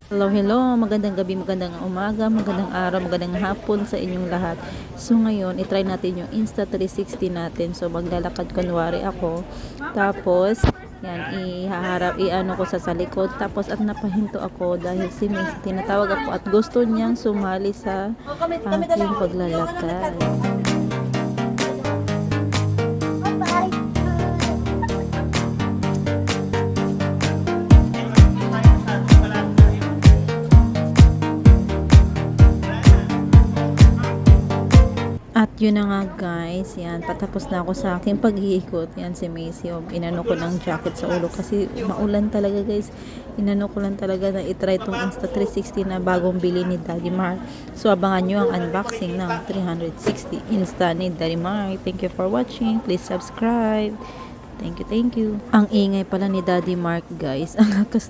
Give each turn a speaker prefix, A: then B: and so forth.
A: Hello, hello. Magandang gabi, magandang umaga, magandang araw, magandang hapon sa inyong lahat. So ngayon, i-try natin yung Insta360 natin. So maglalakad kunwari ako. Tapos, yan, ihaharap, i-ano ko sa likod. Tapos at napahinto ako dahil si Miss tinatawag ako at gusto niyang sumali sa aking paglalakad. At yun na nga guys, yan, patapos na ako sa aking pag-iikot. Yan si Macy, inano ko ng jacket sa ulo kasi maulan talaga guys. Inano ko lang talaga na itry tong Insta360 na bagong bili ni Daddy Mar. So abangan nyo ang unboxing ng 360 Insta ni Daddy Mar. Thank you for watching. Please subscribe. Thank you, thank you. Ang ingay pala ni Daddy Mark guys. Ang lakas